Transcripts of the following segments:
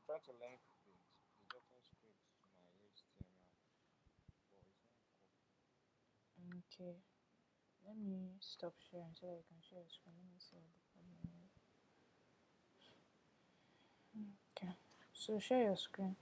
trying to link the JavaScript to my HTML, but it's not Okay. Let me stop sharing so that you can share your screen. Let me see what the problem is. Okay. So share your screen.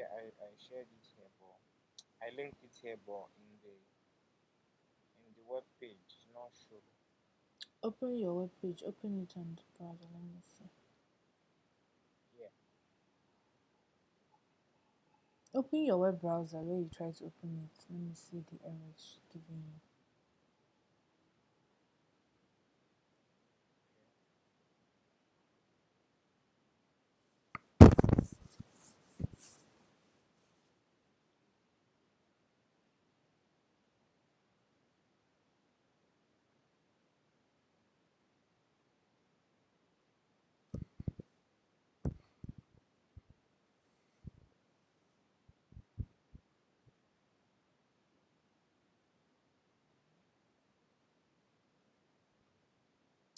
I shared it here, but I linked it here, but in the web page, it's not sure. Open your web page. Open it on the browser. Let me see. Yeah. Open your web browser where you try to open it. Let me see the error it's giving you.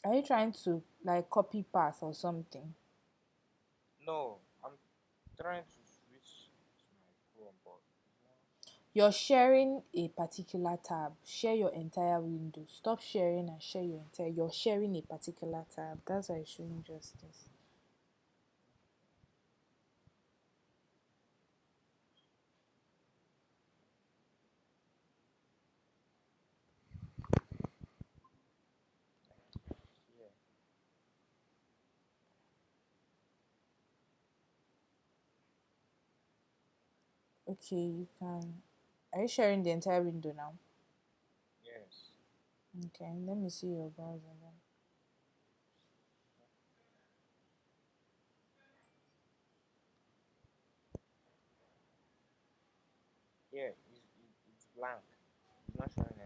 Are you trying to like copy path or something? No, I'm trying to switch to my Chrome, but it's not. You're sharing a particular tab. Share your entire window. Stop sharing and share your entire. You're sharing a particular tab. That's why it's showing just this. Yeah. Okay, you can. Are you sharing the entire window now? Yes. Okay, let me see your browser then. Yeah. It's blank. It's not showing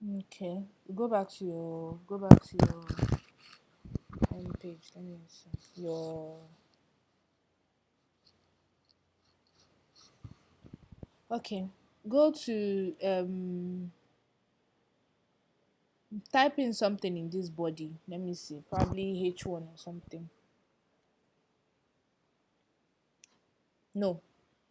anything. Okay, go back to your home page. Let me see your. Okay, go to type in something in this body. Let me see, probably H1 or something. No,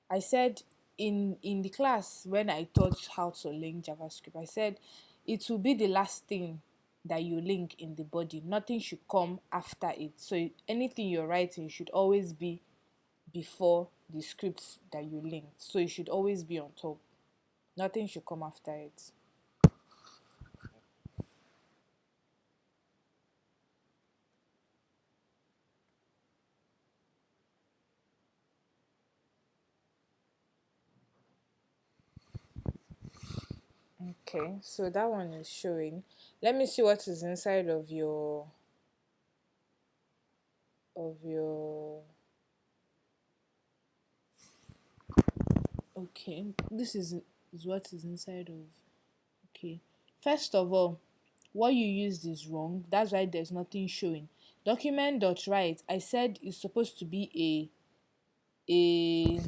I said in the class when I taught how to link JavaScript, I said it will be the last thing that you link in the body. Nothing should come after it. So anything you're writing should always be before the scripts that you linked. So it should always be on top. Nothing should come after it. Okay, so that one is showing. Let me see what is inside of your. Okay, this is what is inside of. Okay, first of all, what you used is wrong. That's why there's nothing showing. Document.write, I said is supposed to be a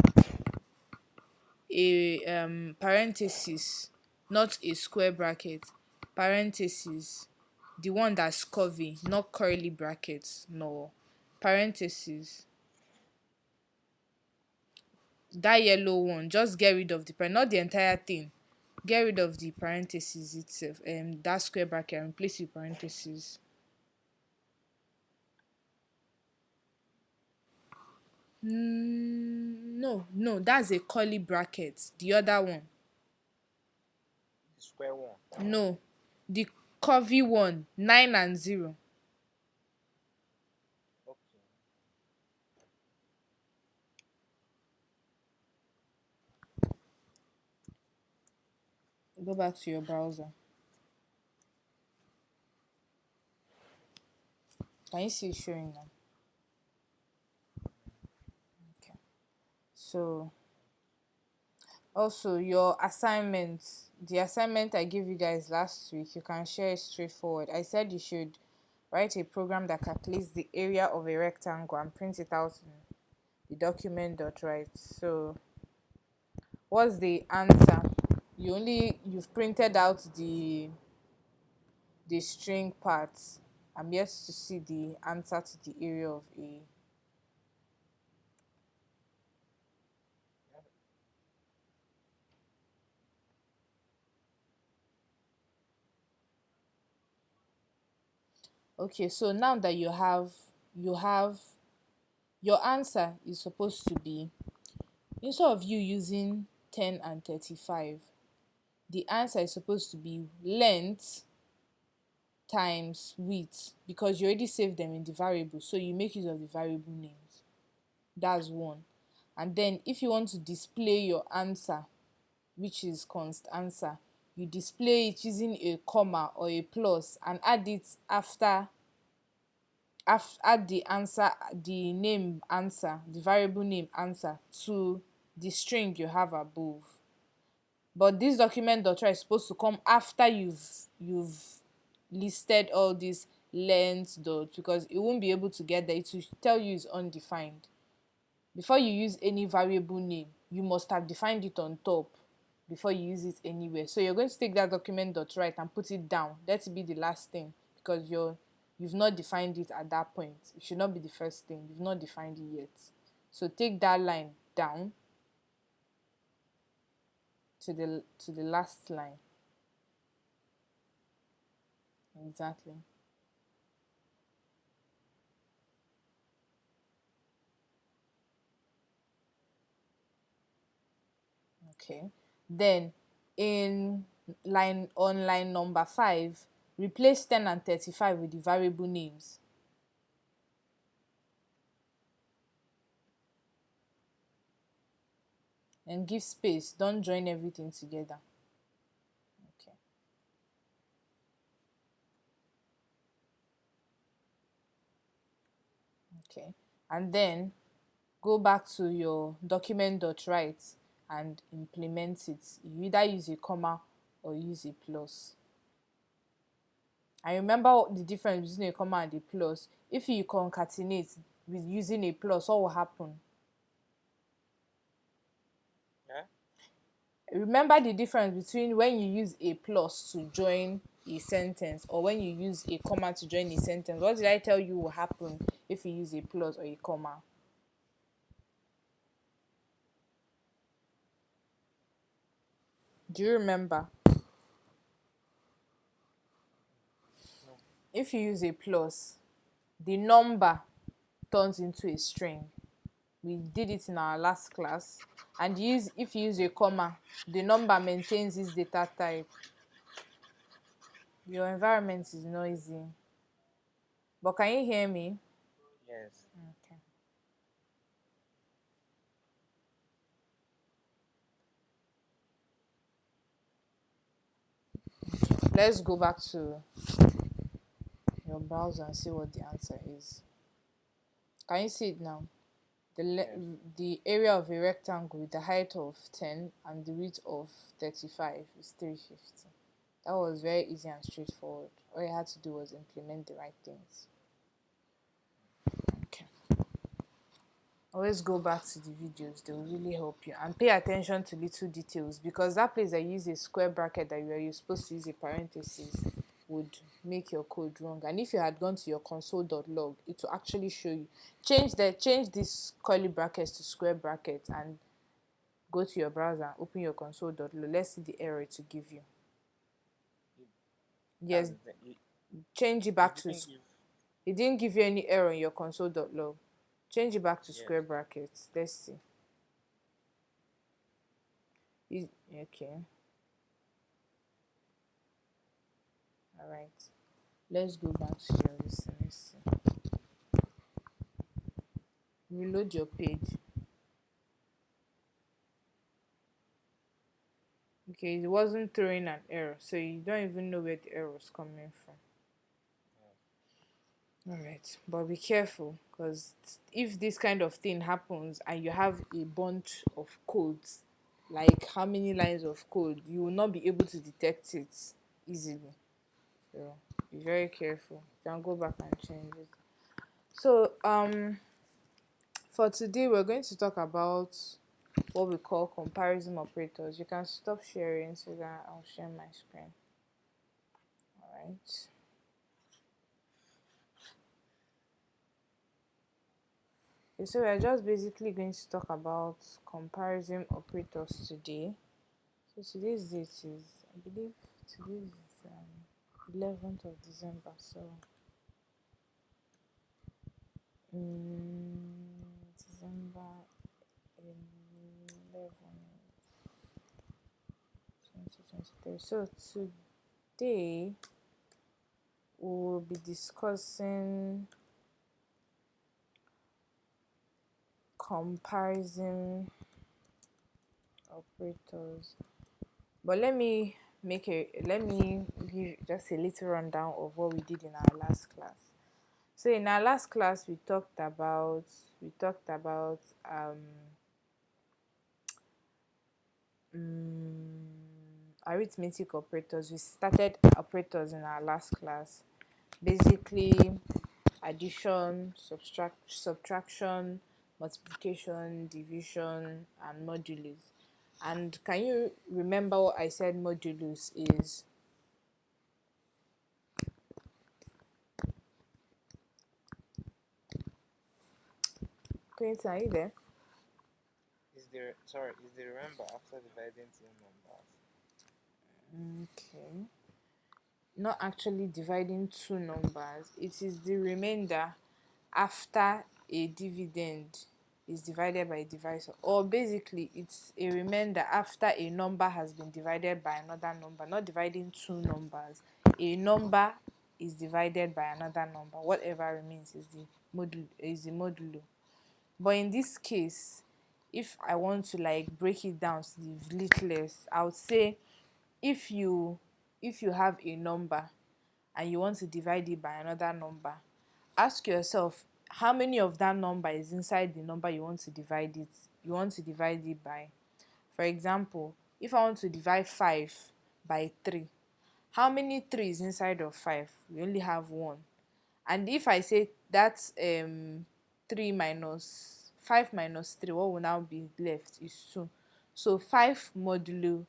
parenthesis, not a square bracket. Parenthesis, the one that's curvy, not curly brackets. No, parenthesis. That yellow one, just get rid of the not the entire thing. Get rid of the parenthesis itself. That square bracket and replace it with parenthesis. No, no, that's a curly bracket. The other one. The square one. No, the curvy one, 9 and 0. Okay. Go back to your browser. Can you see it showing now? Okay. So Also, your assignment, the assignment I gave you guys last week, you can share it straightforward. I said you should write a program that calculates the area of a rectangle and print it out in the document.write. So what's the answer? You've printed out the string part. I'm yet to see the answer to the area of a. Okay, so now that you have your answer is supposed to be, instead of you using 10 and 35, the answer is supposed to be length times width, because you already saved them in the variable, so you make use of the variable names. That's one. And then if you want to display your answer, which is const answer, you display it using a comma or a plus and add it after add the answer, the name answer, the variable name answer to the string you have above. But this document.write is supposed to come after you've listed all these length dot, because it won't be able to get there. It will tell you it's undefined. Before you use any variable name, you must have defined it on top before you use it anywhere. So you're going to take that document.write and put it down. Let it be the last thing, because you've not defined it at that point. It should not be the first thing. You've not defined it yet. So take that line down to the last line. Exactly. Okay. Then in line number 5, replace 10 and 35 with the variable names. And give space. Don't join everything together. Okay. Okay. And then go back to your document.write and implement it. You either use a comma or use a plus. And remember the difference between a comma and a plus. If you concatenate with using a plus, what will happen? Yeah. Remember the difference between when you use a plus to join a sentence or when you use a comma to join a sentence. What did I tell you will happen if you use a plus or a comma? Do you remember? No. If you use a plus, the number turns into a string. We did it in our last class. And if you use a comma, the number maintains its data type. Your environment is noisy. But can you hear me? Yes. Okay. Let's go back to your browser and see what the answer is. Can you see it now? Yes. The area of a rectangle with the height of 10 and the width of 35 is 350. That was very easy and straightforward. All you had to do was implement the right things. Okay. Always go back to the videos, they will really help you, and pay attention to little details, because that place I use a square bracket that you're supposed to use a parenthesis would make your code wrong. And if you had gone to your console.log, it will actually show you. Change this curly brackets to square brackets and go to your browser, open your console.log. Let's see the error to give you. That's Yes, the thing. change it back It to didn't give. it didn't give you any error in your console.log. Change it back to Yes. square brackets. Let's see. Okay. All right. Let's go back to your listen. Let's see. Reload your page. Okay, it wasn't throwing an error, so you don't even know where the error was coming from. All right, but be careful, because if this kind of thing happens and you have a bunch of codes like how many lines of code, you will not be able to detect it easily. So be very careful. You can go back and change it. So for today we're going to talk about what we call comparison operators. You can stop sharing so that I'll share my screen. All right. Okay, so we're just basically going to talk about comparison operators today. So today's date is, I believe today is 11th of December. So December 11th, 2023. So today we'll be discussing comparison operators. But let me give just a little rundown of what we did in our last class. So in our last class we talked about um, arithmetic operators. We started operators in our last class. Basically addition, subtraction, multiplication, division, and modulus. And can you remember what I said modulus is? Clinton, are you there? Is the remember after dividing two numbers? Okay. Not actually dividing two numbers. It is the remainder after a dividend is divided by a divisor, or basically it's a remainder after a number has been divided by another number. Not dividing two numbers, a number is divided by another number, whatever remains is the modulo. But in this case, if I want to like break it down to the littlest, I would say if you have a number and you want to divide it by another number, ask yourself how many of that number is inside the number you want to divide it by. For example, if I want to divide 5 by 3, how many 3 is inside of 5? We only have 1. And if I say that's 3 minus 5 minus 3, what will now be left is 2. So 5 modulo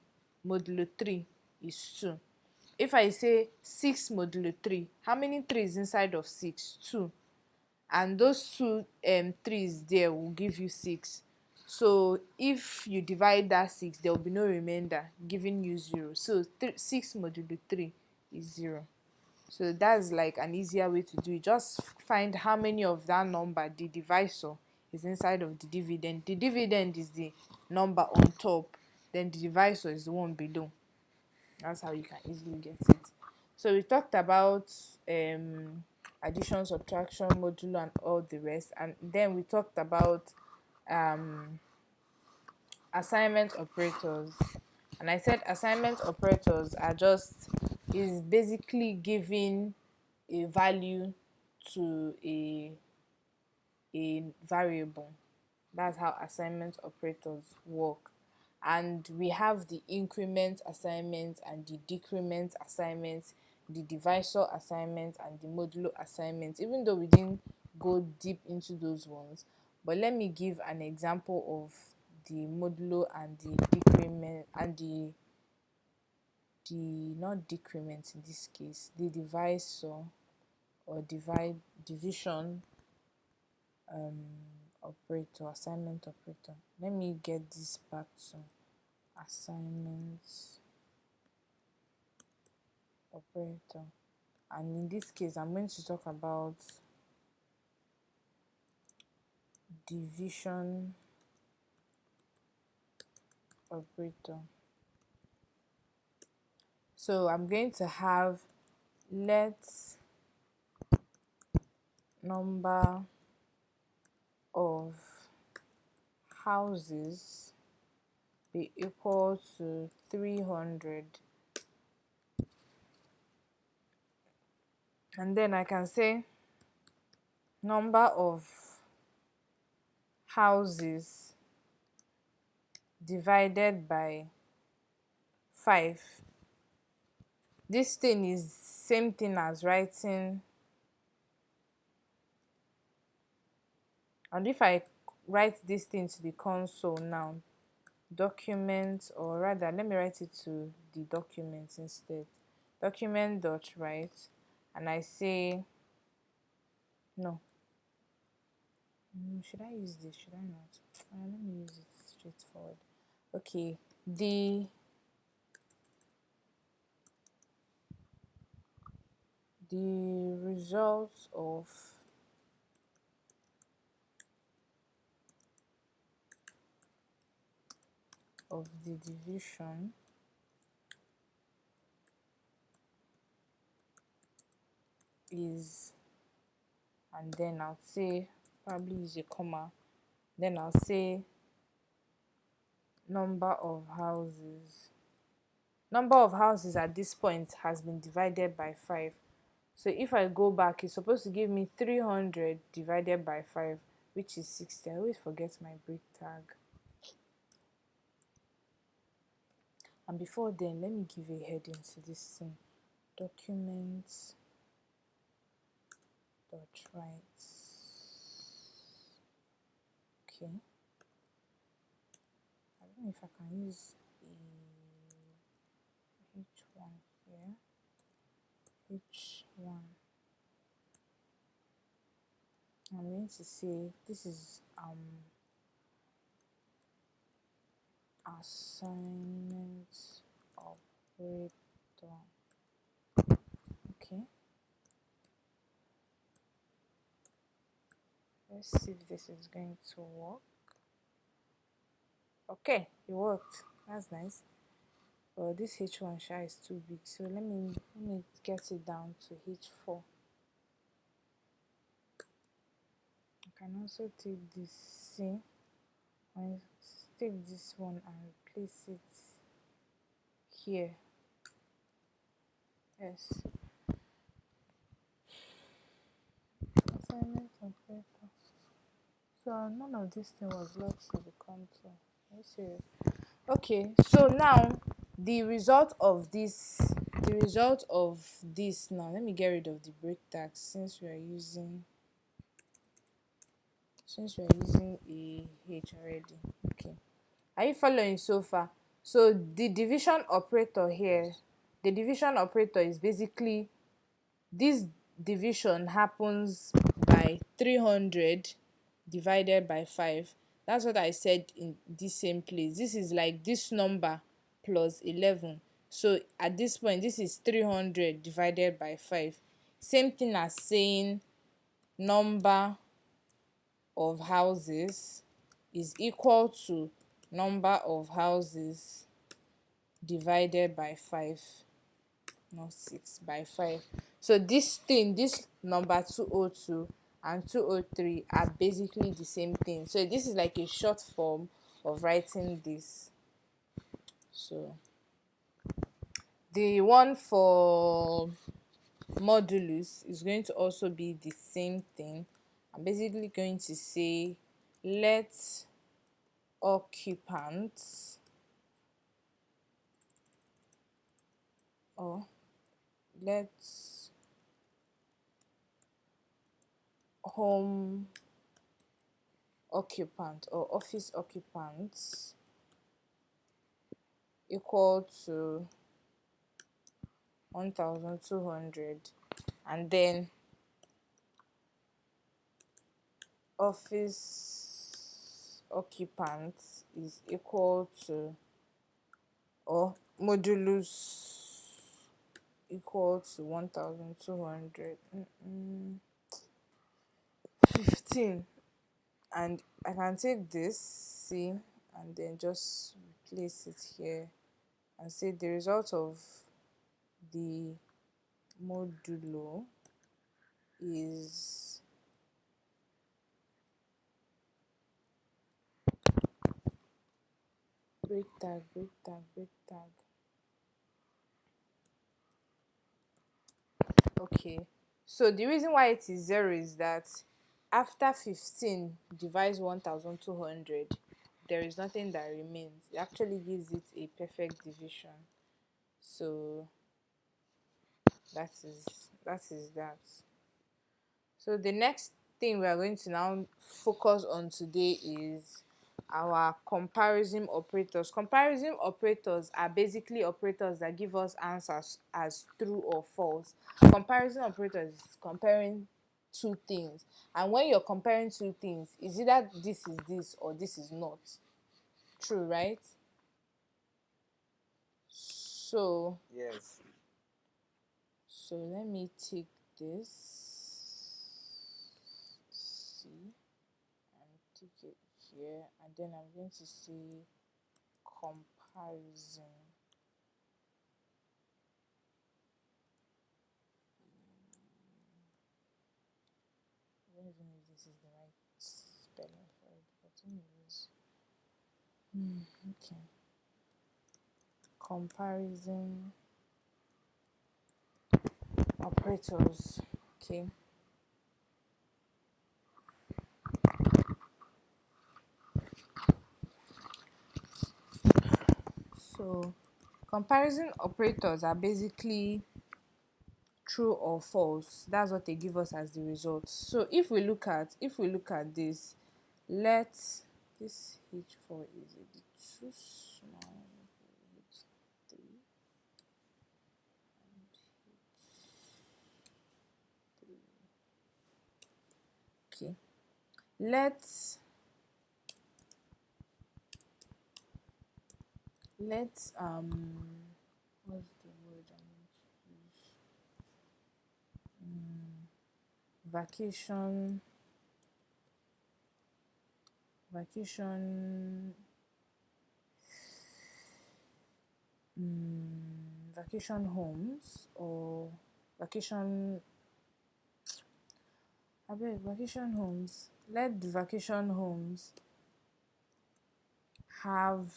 3 is 2. If I say 6 modulo 3, how many 3 is inside of 6? 2. And those two 3's there will give you 6. So if you divide that 6, there will be no remainder, giving you 0. So 6 modulo 3 is 0. So that's like an easier way to do it. Just find how many of that number, the divisor, is inside of the dividend. The dividend is the number on top, then the divisor is the one below. That's how you can easily get it. So we talked about addition, subtraction, modulo, and all the rest, and then we talked about assignment operators. And I said assignment operators is basically giving a value to a variable. That's how assignment operators work. And we have the increment assignment and the decrement assignment, the divisor assignment and the modulo assignment, even though we didn't go deep into those ones. But let me give an example of the modulo and the decrement and the not decrement in this case, the divisor or division operator, assignment operator. Let me get this back to assignment operator, and in this case I'm going to talk about division operator. So I'm going to have let number of houses be equal to 300, and then I can say number of houses divided by 5. This thing is same thing as writing, and if I write this thing to the console now, document, or rather let me write it to the document instead, document dot write, and I say no, should I use this, should I not? Let me use it straightforward. Okay, the results of the division is, and then I'll say, probably use a comma, then I'll say number of houses. Number of houses at this point has been divided by 5. So if I go back, it's supposed to give me 300 divided by 5, which is 60. I always forget my break tag. And before then, let me give a heading to this thing. Documents dot write. Okay. I don't know if I can use a H1 here. H1. I'm going to say this is assignment operator. Okay. Let's see if this is going to work. Okay, it worked. That's nice. Well, this H1 shy is too big, so let me get it down to H4. I can also take this C. I take this one and place it here. Yes. Assignment operator. So none of this thing was locked to the console. Are you serious? Okay, so now the result of this now, let me get rid of the break tag since we are using a H already. Okay, are you following so far? So the division operator here, the division operator is basically, this division happens by 300 divided by 5. That's what I said in this same place. This is like this number plus 11. So at this point, this is 300 divided by 5. Same thing as saying number of houses is equal to number of houses divided by 5, not 6, by 5. So this number 202 and 203 are basically the same thing. So this is like a short form of writing this. So the one for modulus is going to also be the same thing. I'm basically going to say let occupants, or let home occupant or office occupants equal to 1200, and then office occupants is equal to, or modulus equal to 1200, 15. And I can take this C and then just place it here and say the result of the modulo is break tag. Okay, so the reason why it is 0 is that after 15 divides 1200, there is nothing that remains. It actually gives it a perfect division. So that. So the next thing we are going to now focus on today is our comparison operators. Comparison operators are basically operators that give us answers as true or false. Comparison operators is comparing two things, and when you're comparing two things, is either this is this or this is not true, right? So Yes. let me take this C and take it here, and then I'm going to say comparison. I don't even know if this is the right spelling for it, but anyways. Okay. Comparison operators. Okay. So comparison operators are basically true or false. That's what they give us as the result. So if we look at this, let this h4 is a bit too small. H3 and h3. Okay. Let's what's the word I want to use? Vacation vacation homes or vacation vacation homes. Let the vacation homes have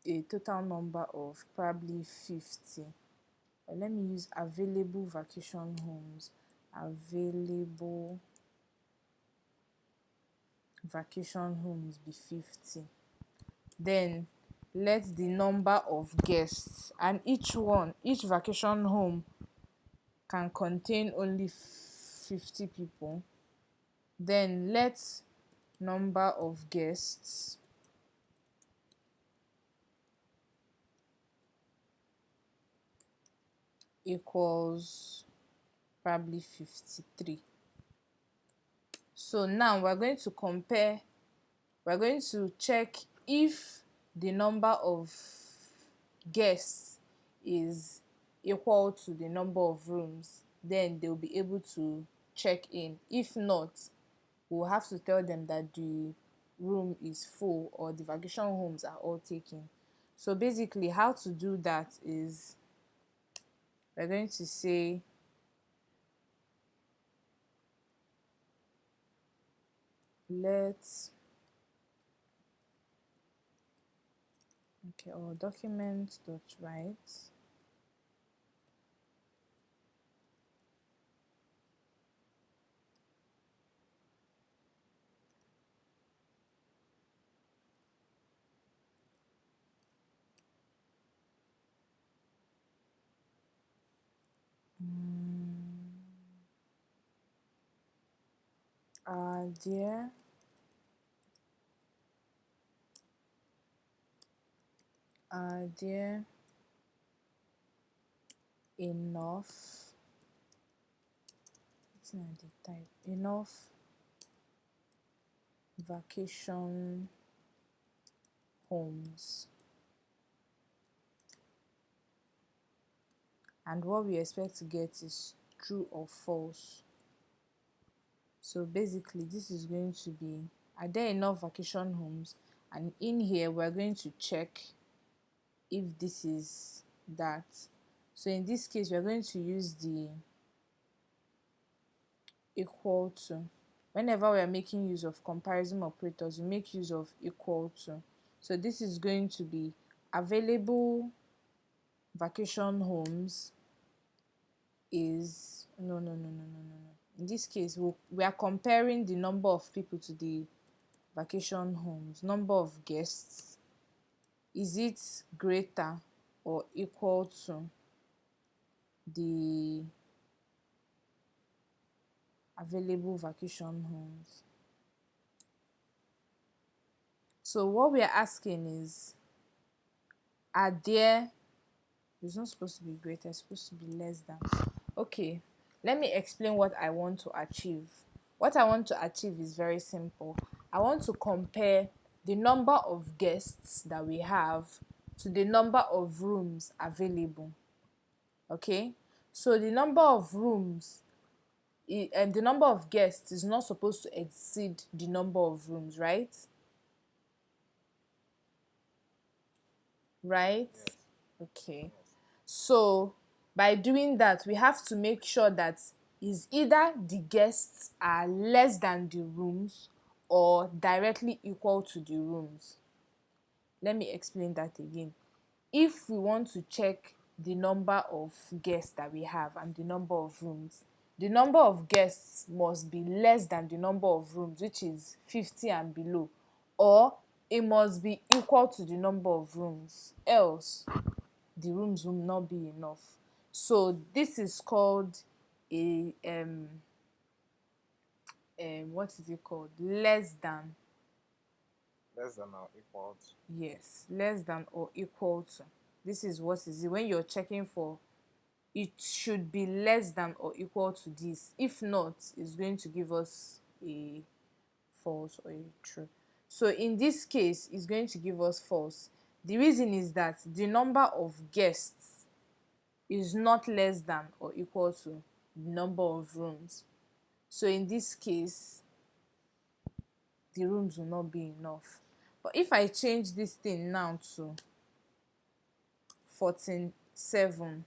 a total number of probably 50. Let me use available vacation homes. Available vacation homes be 50. Then let the number of guests, and each vacation home can contain only 50 people. Then let number of guests equals probably 53. So now we're going to check if the number of guests is equal to the number of rooms. Then they'll be able to check in. If not, we'll have to tell them that the room is full or the vacation homes are all taken. So basically how to do that is we're going to say let's or document dot write there are there enough enough vacation homes, and what we expect to get is true or false. So basically this is going to be, are there enough vacation homes? And in here we're going to check if this is that. So in this case we're going to use the equal to. Whenever we are making use of comparison operators, we make use of equal to. So this is going to be available vacation homes is no. In this case, we are comparing the number of people to the vacation homes. Number of guests, is it greater or equal to the available vacation homes? So what we are asking is, are there, it's not supposed to be greater, it's supposed to be less than. Okay, let me explain what I want to achieve. What I want to achieve is very simple. I want to compare the number of guests that we have to the number of rooms available. Okay, so the number of rooms and the number of guests is not supposed to exceed the number of rooms, right? Right? Yes. Okay. Yes. So by doing that, we have to make sure that is either the guests are less than the rooms or directly equal to the rooms. Let me explain that again. If we want to check the number of guests that we have and the number of rooms, the number of guests must be less than the number of rooms, which is 50 and below, or it must be equal to the number of rooms, else the rooms will not be enough. So this is called a what is it called? Less than. Less than or equal to. Yes, less than or equal to. This is what is it when you're checking for, it should be less than or equal to this. If not, it's going to give us a false or a true. So in this case, it's going to give us false. The reason is that the number of guests is not less than or equal to the number of rooms. So in this case, the rooms will not be enough. But if I change this thing now to 47,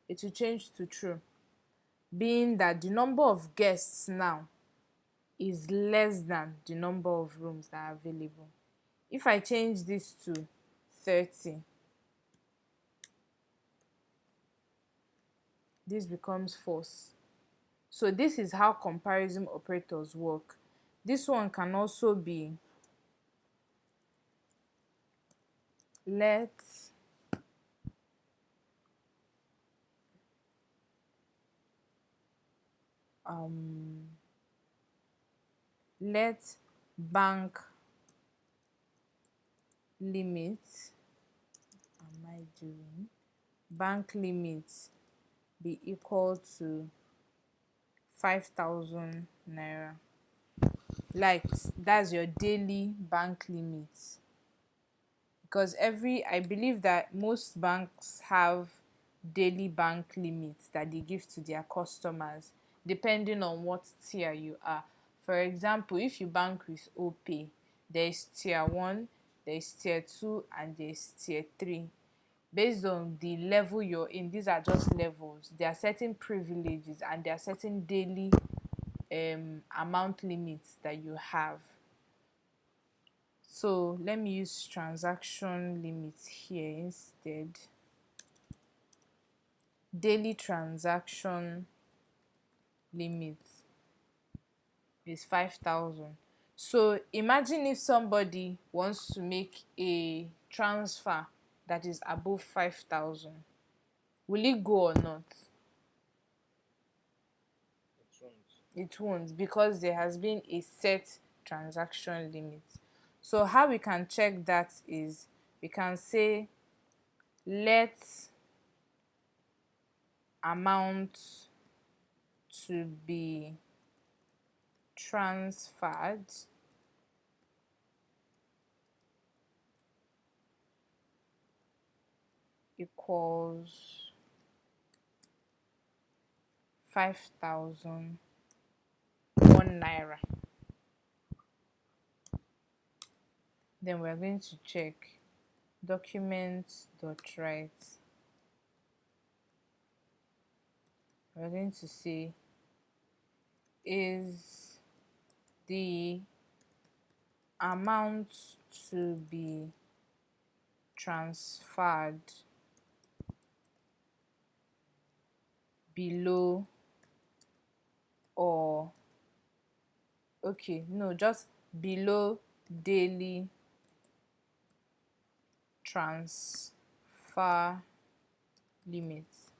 it will change to true, being that the number of guests now is less than the number of rooms that are available. If I change this to 30, this becomes false. So this is how comparison operators work. This one can also be let um let bank limit, am I doing, bank limit be equal to 5,000 naira. Like, that's your daily bank limit, because I believe that most banks have daily bank limits that they give to their customers depending on what tier you are. For example, if you bank with Opay, there is tier 1, there is tier 2, and there is tier 3. Based on the level you're in, these are just levels. There are certain privileges and there are certain daily amount limits that you have. So let me use transaction limits here instead. Daily transaction limit is 5,000. So imagine if somebody wants to make a transfer that is above 5,000. Will it go or not? It won't. It won't, because there has been a set transaction limit. So how we can check that is, we can say let amount to be transferred equals 5,001 naira. Then we're going to check document.write. We're going to say, is the amount to be transferred below, or okay, no, just below daily transfer limits.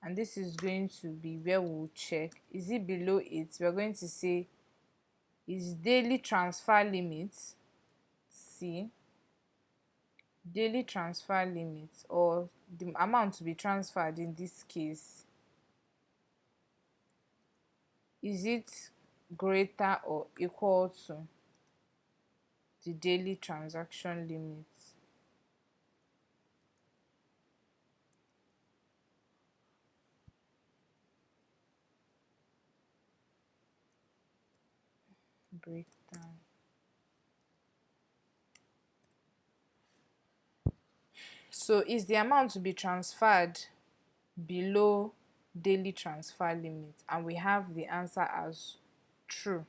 And this is going to be where we'll check, is it below it? We're going to say, is daily transfer limit, see, daily transfer limit, or the amount to be transferred in this case, is it greater or equal to the daily transaction limit? Breakdown. So is the amount to be transferred below daily transfer limit? And we have the answer as true.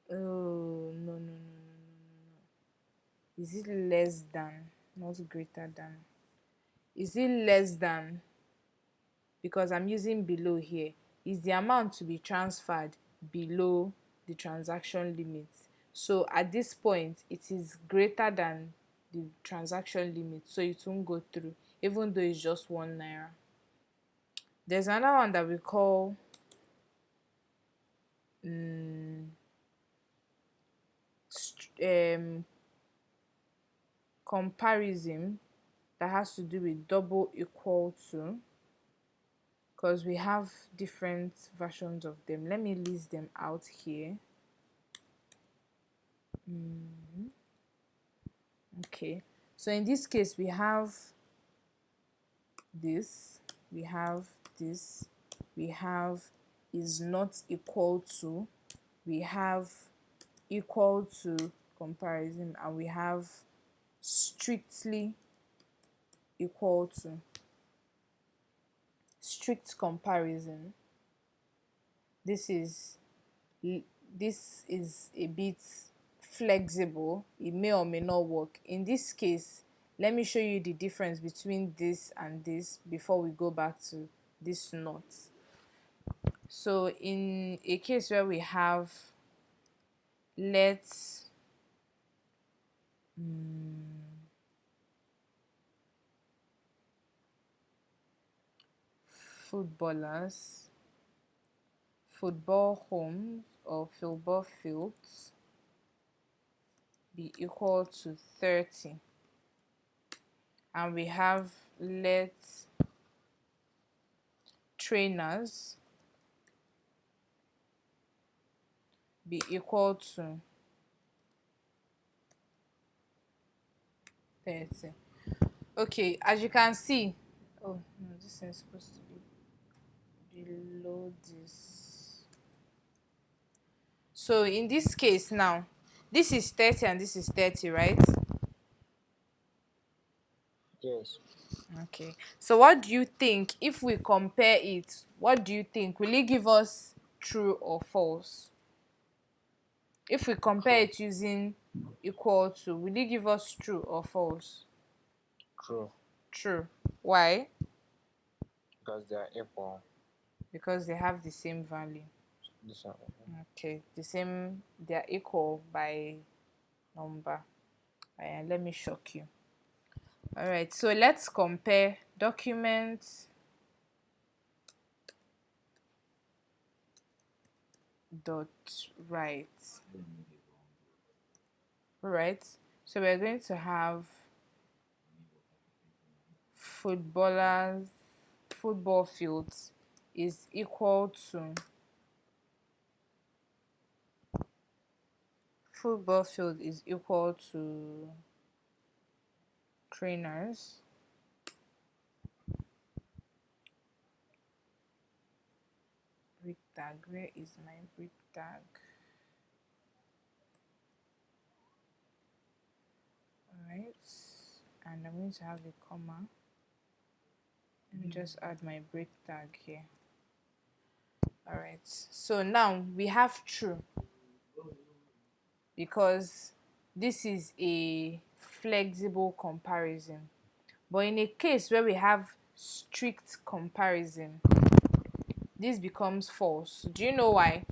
Oh, no, no, no, no, no, no. Is it less than, not greater than? Is it less than? Because I'm using below here. Is the amount to be transferred below the transaction limit? So at this point, it is greater than the transaction limit, so it won't go through, even though it's just 1 naira. There's another one that we call comparison, that has to do with double equal to, because we have different versions of them. Let me list them out here. Okay, so in this case we have this, we have this, we have is not equal to, we have equal to comparison, and we have strictly equal to. Strict comparison, this is a bit flexible, it may or may not work. In this case, let me show you the difference between this and this before we go back to this not. So in a case where we have, let's footballers, football homes or football fields be equal to 30, and we have let trainers be equal to 30. Okay, as you can see, oh no, this is supposed to be below this. So in this case now, this is 30 and this is 30, right? Yes. Okay, so what do you think if we compare it? What do you think? Will it give us true or false? If we compare True. it using equal to, will it give us true or false? True. True. Why? Because they are equal. Because they have the same value. This one. Okay, the same, they are equal by number. Let me shock you. All right, so let's compare documents dot write. All right, so we're going to have footballers, football fields is equal to, football field is equal to trainers brick tag. Where is my brick tag? Alright, and I'm going to have a comma. Let me just add my break tag here. Alright, so now we have true, because this is a flexible comparison. But in a case where we have strict comparison, this becomes false. Do you know why?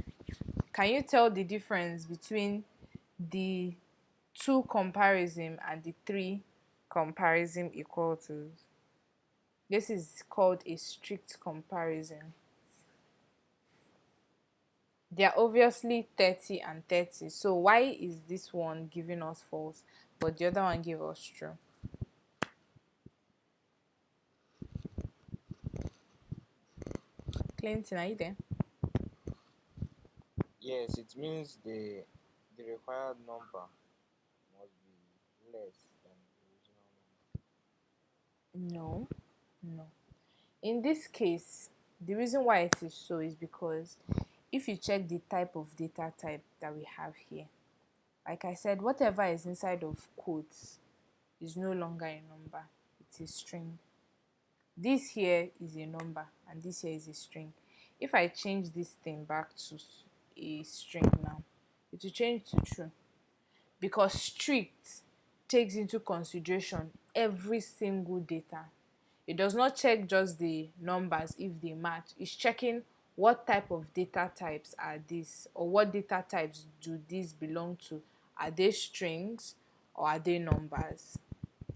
Can you tell the difference between the two comparison and the three comparison equal to? This is called a strict comparison. They are obviously 30 and 30. So why is this one giving us false, but the other one gave us true? Clinton, are you there? Yes, it means the required number must be less than the original No, no. In this case, the reason why it is so is because if you check the type of data type that we have here, like I said, whatever is inside of quotes is no longer a number, it's a string. This here is a number and this here is a string. If I change this thing back to a string now, it will change to true, because strict takes into consideration every single data. It does not check just the numbers if they match. It's checking what type of data types are these, or what data types do these belong to. Are they strings or are they numbers?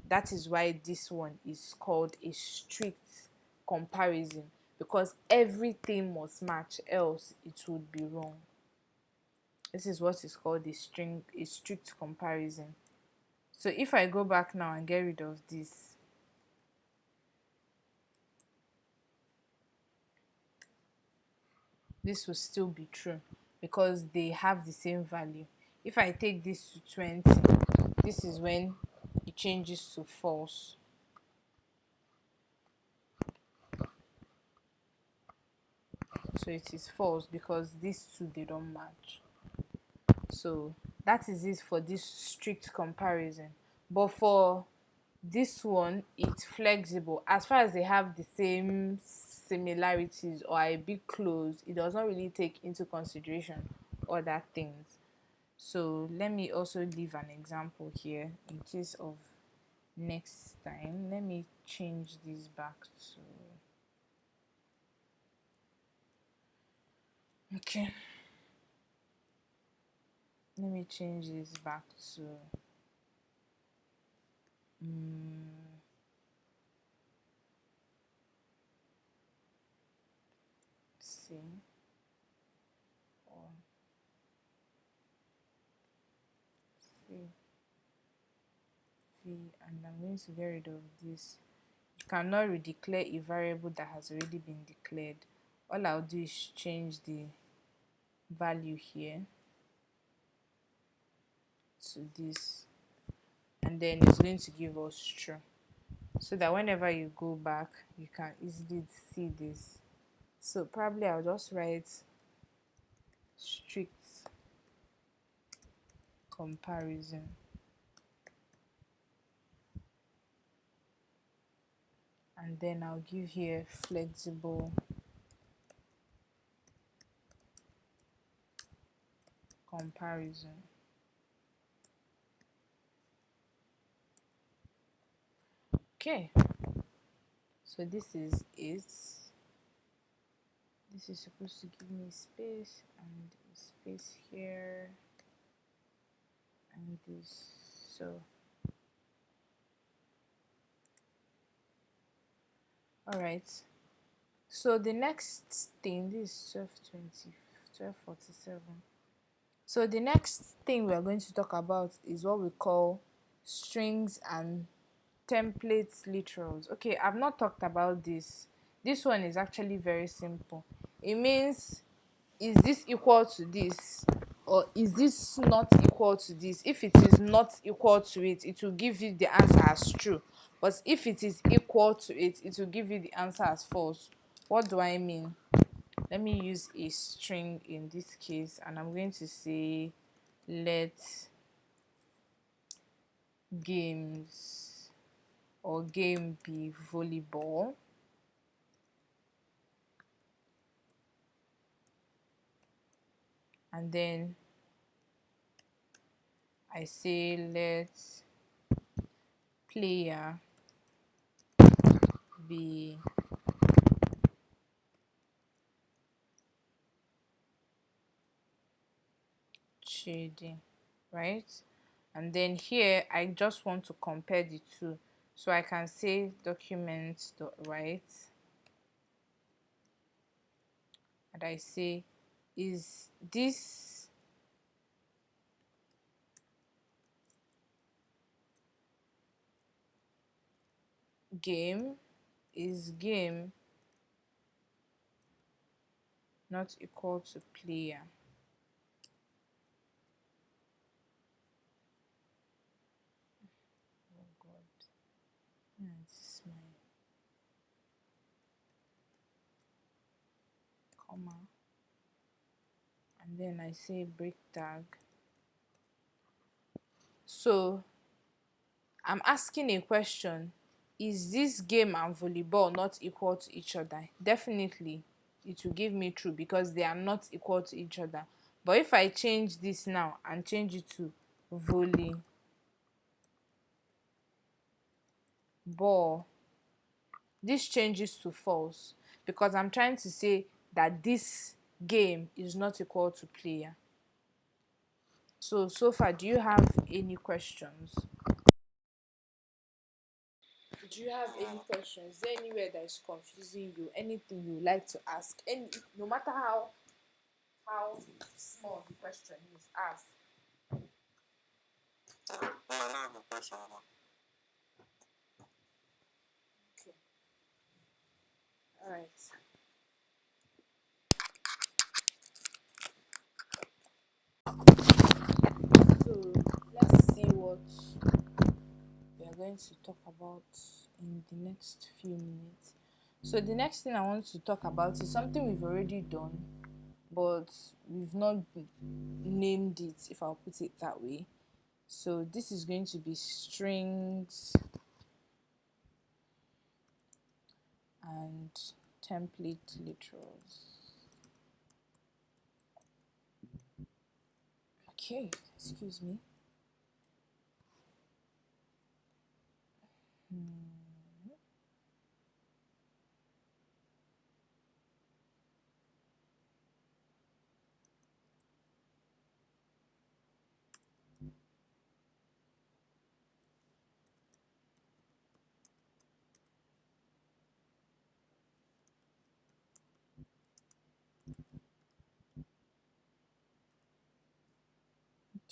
That is why this one is called a strict comparison, because everything must match, else it would be wrong. This is what is called a strict comparison. So if I go back now and get rid of this will still be true because they have the same value. If I take this to 20, this is when it changes to false. So it is false because these two, they don't match. So that is it for this strict comparison. But for this one, it's flexible. As far as they have the same similarities or are a bit close, it does not really take into consideration other things. So let me also leave an example here in case of next time. Let me change this back to, okay, let me change this back to C or C V, and I'm going to get rid of this. You cannot redeclare a variable that has already been declared. All I'll do is change the value here to this, and then it's going to give us true, so that whenever you go back you can easily see this. So probably I'll just write strict comparison, and then I'll give here flexible comparison. Okay, so this is it. This is supposed to give me space and space here and this. So all right, so the next thing, this is 12:47. So the next thing we are going to talk about is what we call strings and templates literals. Okay, I've not talked about this. This one is actually very simple. It means, is this equal to this, or is this not equal to this? If it is not equal to it, it will give you the answer as true, but if it is equal to it, it will give you the answer as false. What do I mean? Let me use a string in this case, and I'm going to say let games or game be volleyball, and then I say let player be shading, right? And then here I just want to compare the two, so I can say document.write, and I say, is this game, is game not equal to player? Oh god, this is my comma, and then I say break tag. So I'm asking a question: is this game and volleyball not equal to each other? Definitely it will give me true because they are not equal to each other. But if I change this now and change it to volleyball, this changes to false because I'm trying to say that this game is not equal to player. So far, do you have any questions? Do you have any questions? Is there anywhere that is confusing you? Anything you would like to ask? Any, no matter how small the question is, ask. Okay. All right. So let's see what we are going to talk about in the next few minutes. So the next thing I want to talk about is something we've already done, but we've not named it, if I'll put it that way. So this is going to be strings and template literals. Okay, excuse me.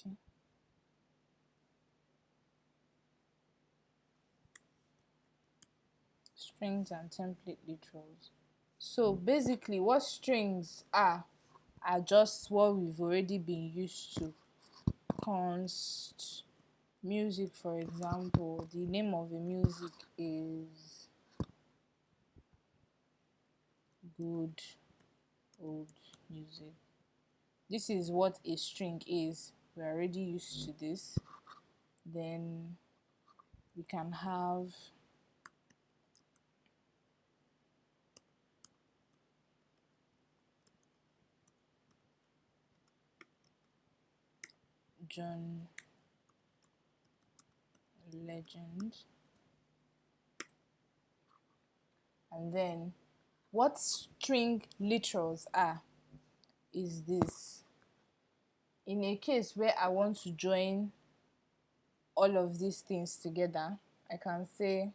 Okay. Strings and template literals. So basically what strings are just what we've already been used to. Const music, for example, the name of the music is good old music. This is what a string is. We're already used to this. Then we can have John Legend. And then what string literals are is this. In a case where I want to join all of these things together, I can say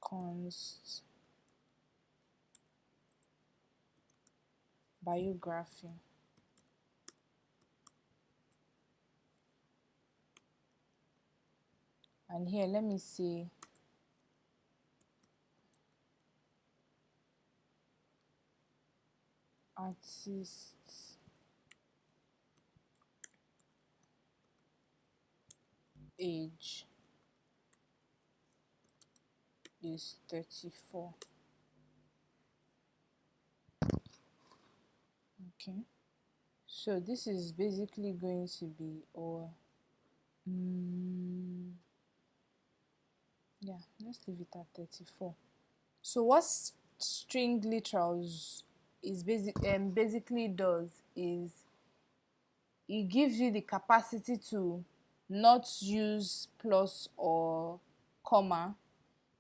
const biography. And here, let me see. Artist age is 34. Okay. So this is basically going to be, or let Yeah, let's leave it at 34. So what string literals is basically does is it gives you the capacity to not use plus or comma.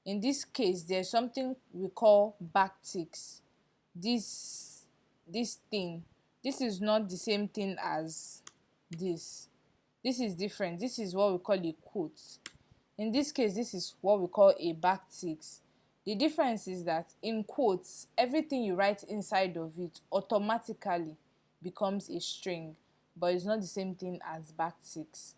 In this case, there's something we call backticks. This this thing, this is not the same thing as this. This is different. This is what we call a quote. In this case, this is what we call a backticks. The difference is that in quotes, everything you write inside of it automatically becomes a string, but it's not the same thing as backticks.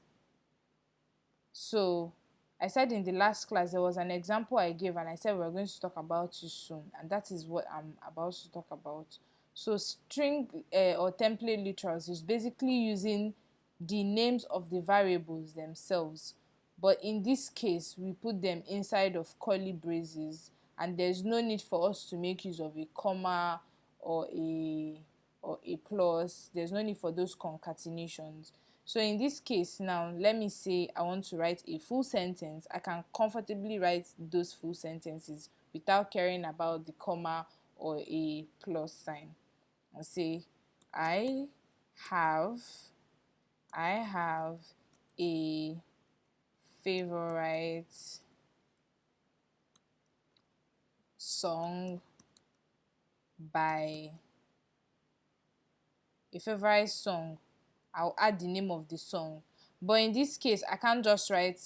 So I said in the last class there was an example I gave, and I said we were going to talk about it soon, and that is what I'm about to talk about. So string or template literals is basically using the names of the variables themselves, but in this case we put them inside of curly braces, and there's no need for us to make use of a comma or a plus. There's no need for those concatenations. So in this case now, let me say I want to write a full sentence. I can comfortably write those full sentences without caring about the comma or a plus sign. I'll say I have I have a favorite song by a favorite song. I'll add the name of the song. But in this case, I can't just write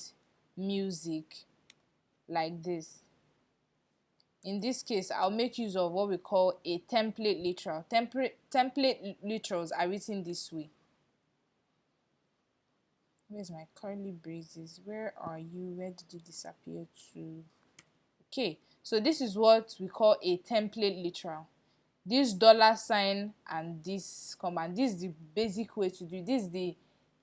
music like this. In this case, I'll make use of what we call a template literal. Template literals are written this way. Where's my curly braces? Where are you? Where did you disappear to? Okay, so this is what we call a template literal. This dollar sign and this comma, this is the basic way to do it. This is the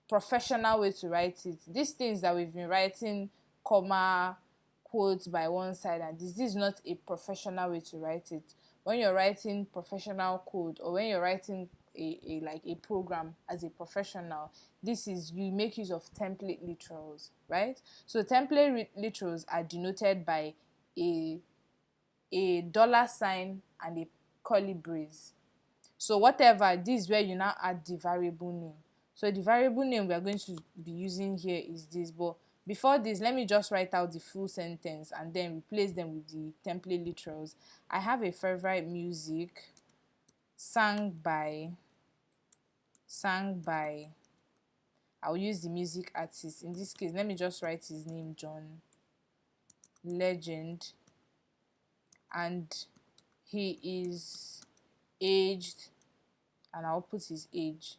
professional way to write it. These things that we've been writing, comma, quotes by one side, and this is not a professional way to write it. When you're writing professional code, or when you're writing a like a program as a professional, this is, you make use of template literals, right? So template literals are denoted by a dollar sign and a curly brace. So whatever, this is where you now add the variable name. So the variable name we are going to be using here is this, but before this, let me just write out the full sentence and then replace them with the template literals. I have a favorite music sang by I'll use the music artist. In this case, let me just write his name, John Legend, and he is aged, and I'll put his age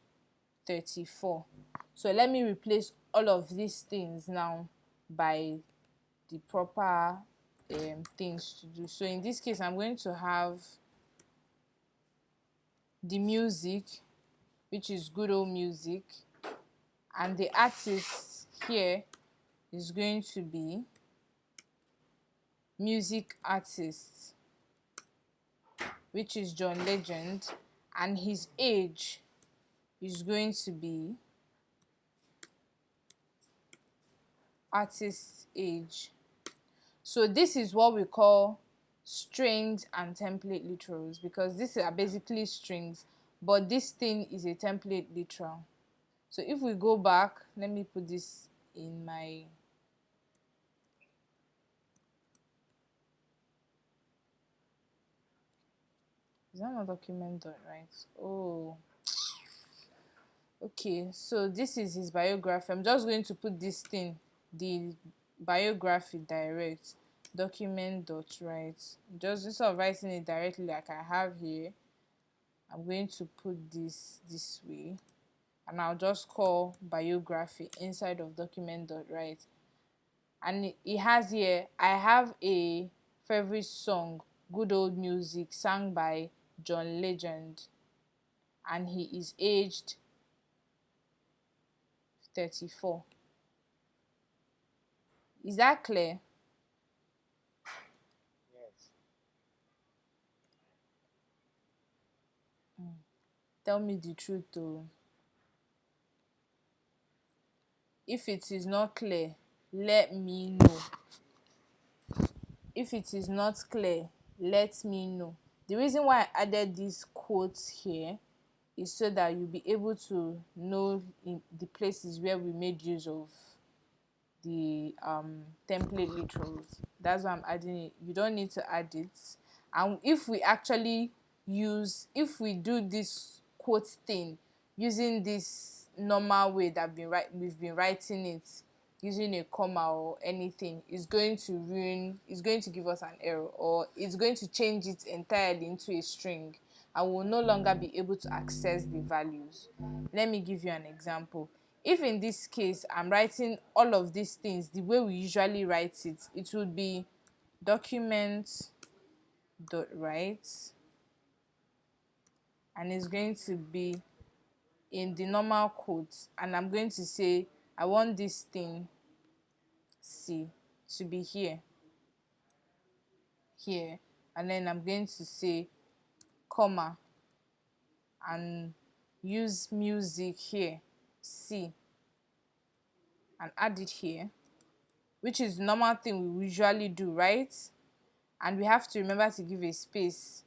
34. So let me replace all of these things now by the proper things to do. So in this case, I'm going to have the music, which is good old music, and the artist here is going to be music artist, which is John Legend, and his age is going to be artist's age. So this is what we call strings and template literals, because these are basically strings, but this thing is a template literal. So if we go back, let me put this in my is that not document dot, right? Oh, okay, so this is his biography. I'm just going to put this thing, the biography, direct document dot write. Just instead of writing it directly like I have here, I'm going to put this way, and I'll just call biography inside of document dot write. And it has here, I have a favorite song, good old music, sang by John Legend, and he is aged 34. Is that clear? Yes. Tell me the truth though. If it is not clear, let me know. If it is not clear, let me know. The reason why I added these quotes here is so that you'll be able to know in the places where we made use of the template literals. That's why I'm adding it. You don't need to add it. And if we actually if we do this quote thing using this normal way that we've been writing it, using a comma or anything, it's going to give us an error, or it's going to change it entirely into a string, and we'll no longer be able to access the values. Let me give you an example. If in this case I'm writing all of these things the way we usually write it, it would be document dot write, and it's going to be in the normal quotes, and I'm going to say I want this thing C to be here, and then I'm going to say comma and use music here C, and add it here, which is the normal thing we usually do, right? And we have to remember to give a space,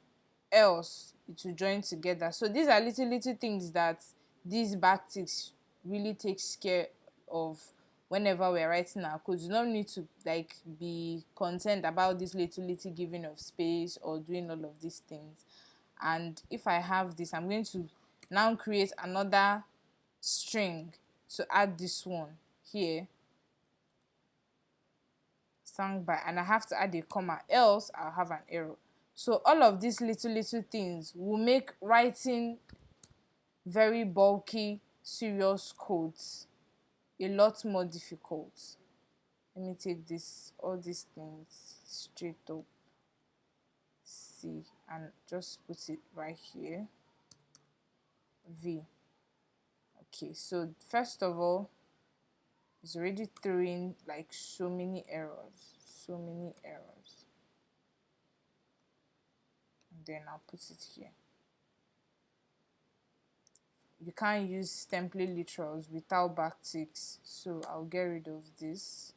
else it will join together. So these are little things that these backticks really takes care of whenever we're writing our code. You don't need to like be concerned about this little giving of space or doing all of these things. And if I have this, I'm going to now create another string to add this one here, sang by, and I have to add a comma, else I'll have an error. So all of these little things will make writing very bulky, serious codes a lot more difficult. Let me take all these things straight up, C, and just put it right here, V. Okay, so first of all, it's already throwing like so many errors. And then I'll put it here. You can't use template literals without backticks, so I'll get rid of this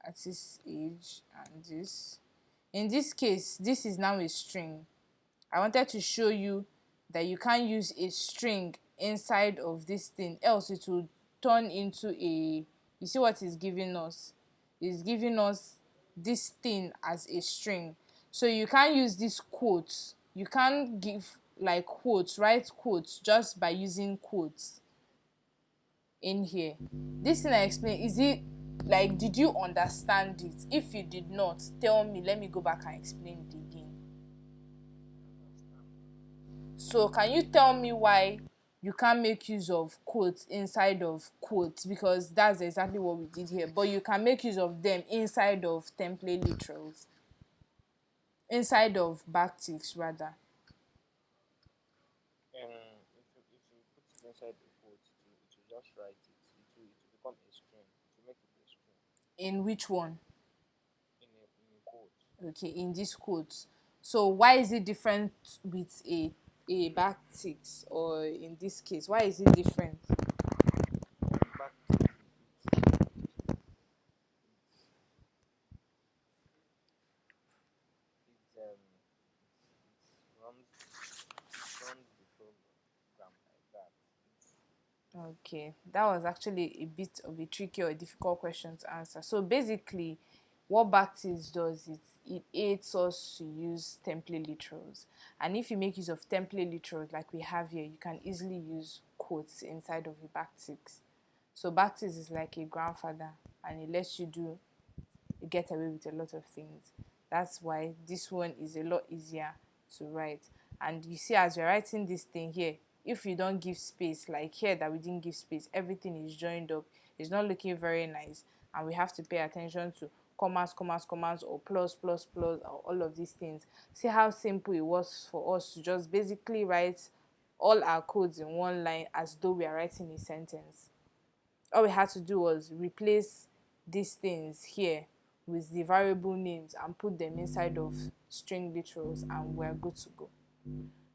at this age and this. In this case, this is now a string. I wanted to show you that you can't use a string inside of this thing, else it will turn into a, you see what it's giving us? It's giving us this thing as a string. So you can't use this quotes. You can't give like quotes, write quotes just by using quotes in here. This thing I explained, is it like, did you understand it? If you did not, tell me, let me go back and explain it again. So can you tell me why you can't make use of quotes inside of quotes? Because that's exactly what we did here, but you can make use of them inside of template literals, inside of backticks rather. If you put it inside the quote, it will just write it. It will become a string. It will make it a string In which one? in a quote. Okay, in this quote. So why is it different with a backticks, or in this case, why is it different? Back it runs the program like that. Okay, that was actually a bit of a tricky or a difficult question to answer. So basically, what backticks does is it aids us to use template literals. And if you make use of template literals like we have here, you can easily use quotes inside of a backticks. So backticks is like a grandfather, and it lets you get away with a lot of things. That's why this one is a lot easier to write. And you see, as we're writing this thing here, if you don't give space, like here that we didn't give space, everything is joined up, it's not looking very nice, and we have to pay attention to commas, or plus, or all of these things. See how simple it was for us to just basically write all our codes in one line as though we are writing a sentence. All we had to do was replace these things here with the variable names and put them inside of string literals, and we're good to go.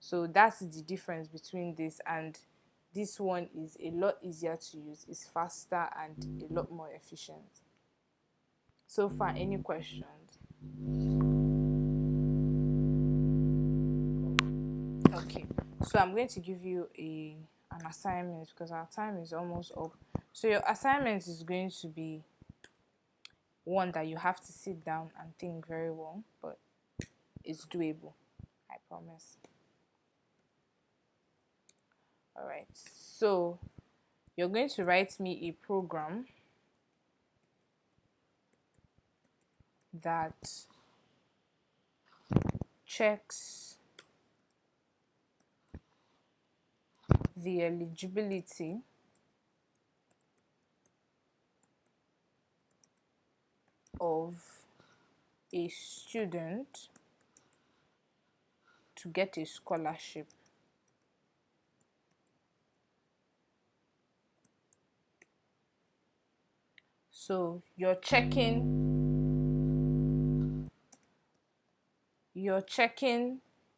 So that's the difference between this, and this one is a lot easier to use, it's faster and a lot more efficient. So far, any questions? Okay, so I'm going to give you an assignment because our time is almost up. So your assignment is going to be one that you have to sit down and think very well, but it's doable, I promise. All right, so you're going to write me a program that checks the eligibility of a student to get a scholarship. So you're checking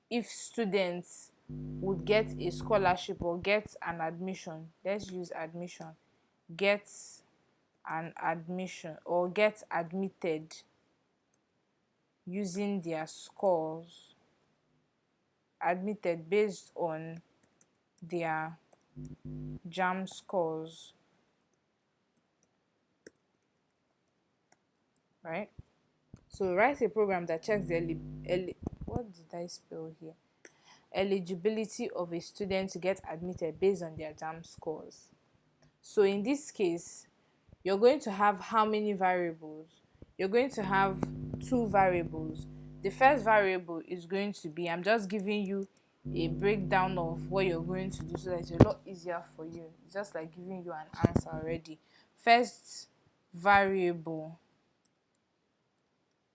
if students would get a scholarship or get an admission. Let's use admission. Get an admission or get admitted using their scores, admitted based on their JAM scores, right? So write a program that checks the what did I spell here? Eligibility of a student to get admitted based on their JAM scores. So in this case, you're going to have how many variables? You're going to have two variables. The first variable is going to be, I'm just giving you a breakdown of what you're going to do so that it's a lot easier for you. It's just like giving you an answer already. First variable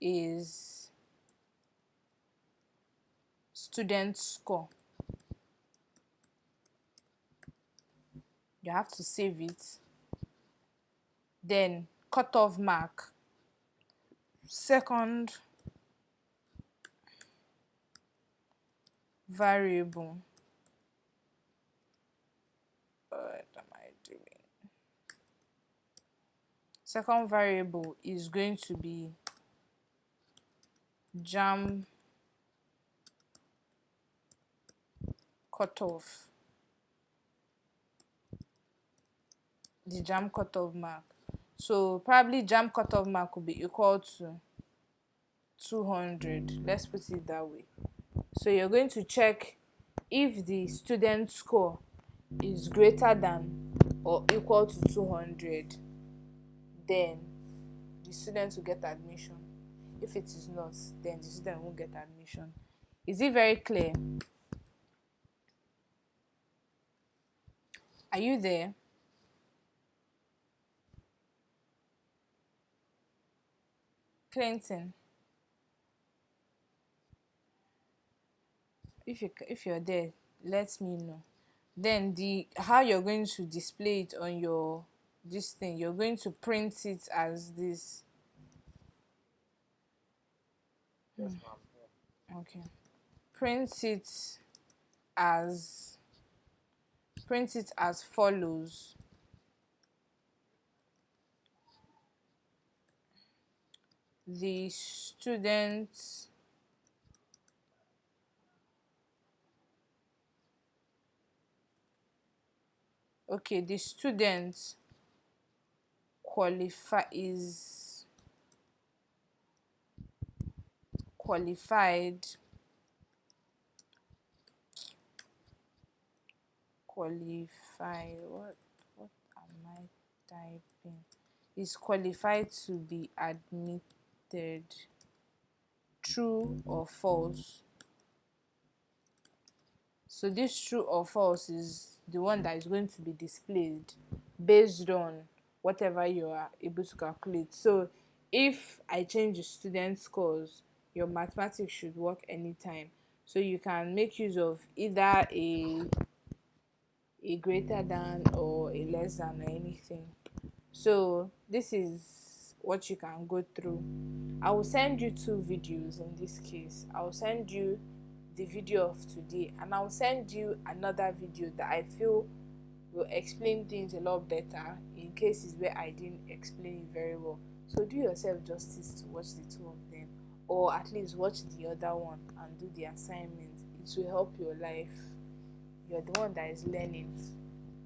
is student score. You have to save it. Then cutoff mark. Second variable, what am I doing? Second variable is going to be JAM cutoff, the JAM cutoff mark. So probably JAM cutoff mark will be equal to 200. Let's put it that way. So you're going to check if the student score is greater than or equal to 200, then the student will get admission. If it is not, then the student won't get admission. Is it very clear? Are you there? Clinton, if you're there, let me know. Then the how you're going to display it on your this thing, you're going to print it as this. Yes, ma'am. Yeah. Okay. Print it as follows. The student okay, the student is qualified what am I typing? Is qualified to be admitted. True or false? So this true or false is the one that is going to be displayed based on whatever you are able to calculate. So if I change the student scores, your mathematics should work anytime. So you can make use of either a greater than or a less than or anything. So this is what you can go through. I will send you two videos in this case. I will send you the video of today and I'll send you another video that I feel will explain things a lot better in cases where I didn't explain it very well. So do yourself justice to watch the two of them. or at least watch the other one and do the assignment. It will help your life. You're the one that is learning,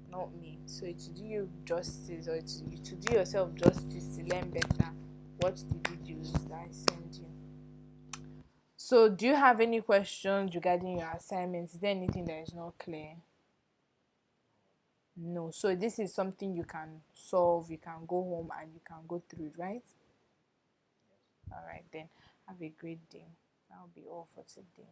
not me. So it will do you justice, or to do yourself justice to learn better. Watch the videos that I send you. So do you have any questions regarding your assignments? Is there anything that is not clear? No. So this is something you can solve. You can go home and you can go through it, right? All right then. Have a great day. That'll be all for today.